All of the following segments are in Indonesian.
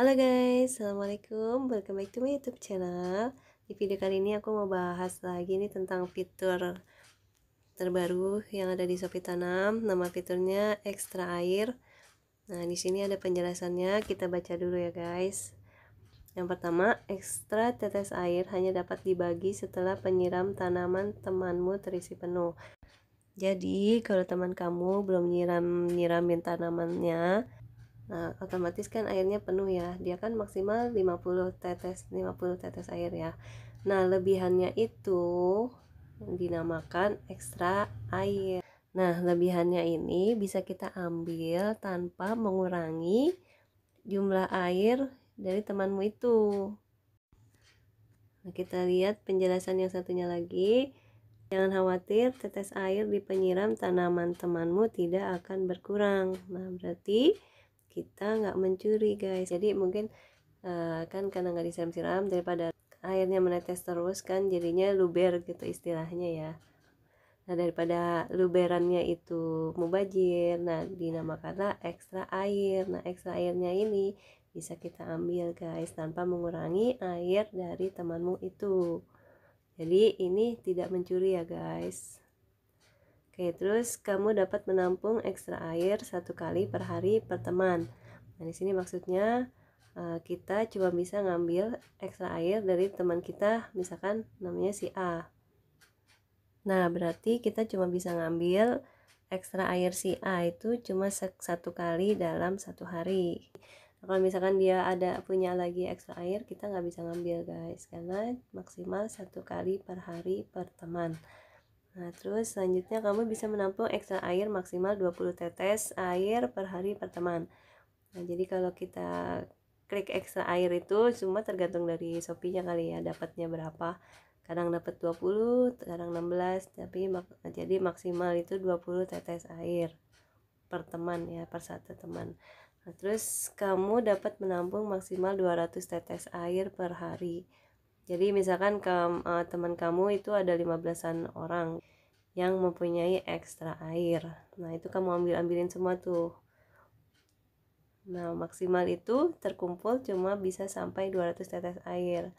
Halo guys, assalamualaikum, welcome back to my YouTube channel. Di video kali ini aku mau bahas lagi nih tentang fitur terbaru yang ada di Shopee Tanam. Nama fiturnya Ekstra Air. Nah, di sini ada penjelasannya, kita baca dulu ya guys. Yang pertama, ekstra tetes air hanya dapat dibagi setelah penyiram tanaman temanmu terisi penuh. Jadi, kalau teman kamu belum nyiramin tanamannya, nah, otomatis kan airnya penuh ya. Dia kan maksimal 50 tetes air ya. Nah, lebihannya itu dinamakan ekstra air. Nah, lebihannya ini bisa kita ambil tanpa mengurangi jumlah air dari temanmu itu. Nah, kita lihat penjelasan yang satunya lagi. Jangan khawatir, tetes air di penyiram tanaman temanmu tidak akan berkurang. Nah, berarti kita nggak mencuri guys. Jadi mungkin kan karena nggak disiram-siram, daripada airnya menetes terus kan jadinya luber gitu istilahnya ya. Nah, daripada luberannya itu mubazir, nah dinamakanlah ekstra air. Nah, ekstra airnya ini bisa kita ambil guys tanpa mengurangi air dari temanmu itu. Jadi ini tidak mencuri ya guys. Oke, terus kamu dapat menampung ekstra air 1 kali per hari per teman. Nah, di sini maksudnya kita cuma bisa ngambil ekstra air dari teman kita, misalkan namanya si A. Nah, berarti kita cuma bisa ngambil ekstra air si A itu cuma 1 kali dalam 1 hari. Nah, kalau misalkan dia ada punya lagi ekstra air, kita nggak bisa ngambil guys, karena maksimal 1 kali per hari per teman. Nah, terus selanjutnya kamu bisa menampung ekstra air maksimal 20 tetes air per hari per teman. Nah, jadi kalau kita klik ekstra air itu cuma tergantung dari Shopee-nya kali ya, dapatnya berapa. Kadang dapat 20, kadang 16, tapi jadi maksimal itu 20 tetes air per teman ya, per satu teman. Nah, terus kamu dapat menampung maksimal 200 tetes air per hari. Jadi misalkan teman kamu itu ada 15-an orang yang mempunyai ekstra air. Nah, itu kamu ambilin semua tuh. Nah, maksimal itu terkumpul cuma bisa sampai 200 tetes air.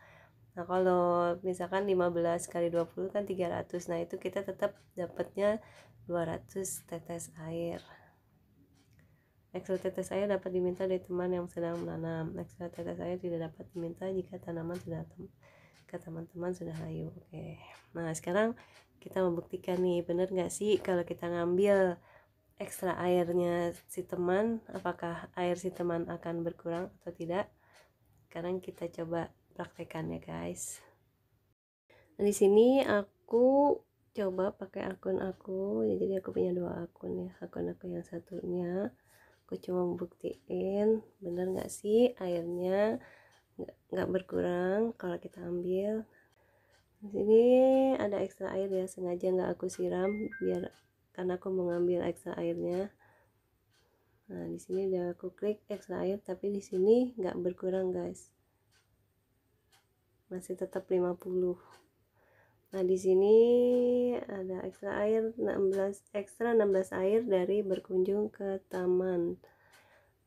Nah, kalau misalkan 15 kali 20 kan 300. Nah, itu kita tetap dapatnya 200 tetes air. Ekstra tetes air dapat diminta dari teman yang sedang menanam. Ekstra tetes air tidak dapat diminta jika tanaman sudah ke teman-teman sudah layu. Oke. Nah, sekarang kita membuktikan nih, bener nggak sih kalau kita ngambil ekstra airnya si teman, apakah air si teman akan berkurang atau tidak? Sekarang kita coba praktekkan ya guys. Nah, di sini aku coba pakai akun aku ya, jadi aku punya 2 akun ya. Akun aku yang satunya aku cuma buktiin bener nggak sih airnya nggak berkurang kalau kita ambil. Di sini ada ekstra air ya, sengaja nggak aku siram biar karena aku mau ngambil ekstra airnya. Nah, di sini udah aku klik ekstra air, tapi di sini nggak berkurang guys, masih tetap 50. Nah, di sini ada ekstra air 16 air dari berkunjung ke taman.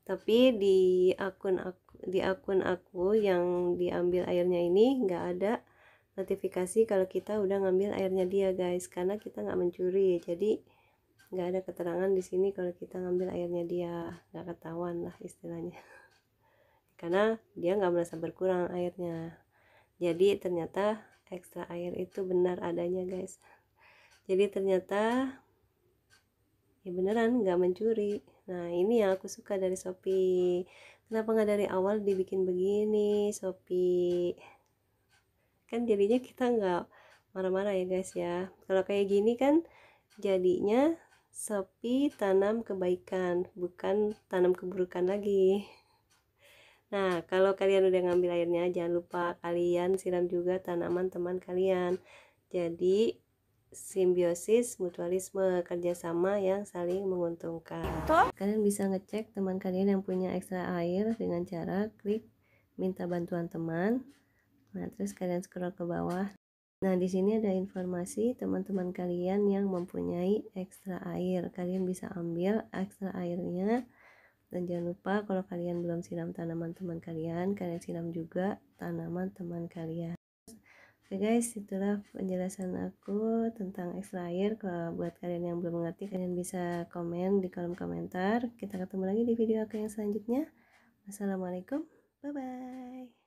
Tapi di akun aku yang diambil airnya ini nggak ada notifikasi kalau kita udah ngambil airnya dia guys, karena kita nggak mencuri. Jadi nggak ada keterangan di sini kalau kita ngambil airnya dia, nggak ketahuan lah istilahnya. Karena dia nggak merasa berkurang airnya. Jadi ternyata ekstra air itu benar adanya guys. Jadi ternyata ya beneran nggak mencuri. Nah, ini yang aku suka dari Shopee. Kenapa nggak dari awal dibikin begini Shopee? Kan jadinya kita nggak marah-marah ya guys ya. Kalau kayak gini kan jadinya Shopee tanam kebaikan, bukan tanam keburukan lagi. Nah, kalau kalian udah ngambil airnya, jangan lupa kalian siram juga tanaman teman kalian. Jadi simbiosis mutualisme, kerjasama yang saling menguntungkan. Kalian bisa ngecek teman kalian yang punya ekstra air dengan cara klik minta bantuan teman. Nah, terus kalian scroll ke bawah. Nah, di sini ada informasi teman-teman kalian yang mempunyai ekstra air. Kalian bisa ambil ekstra airnya Dan jangan lupa kalau kalian belum siram tanaman teman kalian siram juga tanaman teman kalian. Oke guys, itulah penjelasan aku tentang extra air. Kalau buat kalian yang belum mengerti, kalian bisa komen di kolom komentar. Kita ketemu lagi di video aku yang selanjutnya. Wassalamualaikum, bye bye.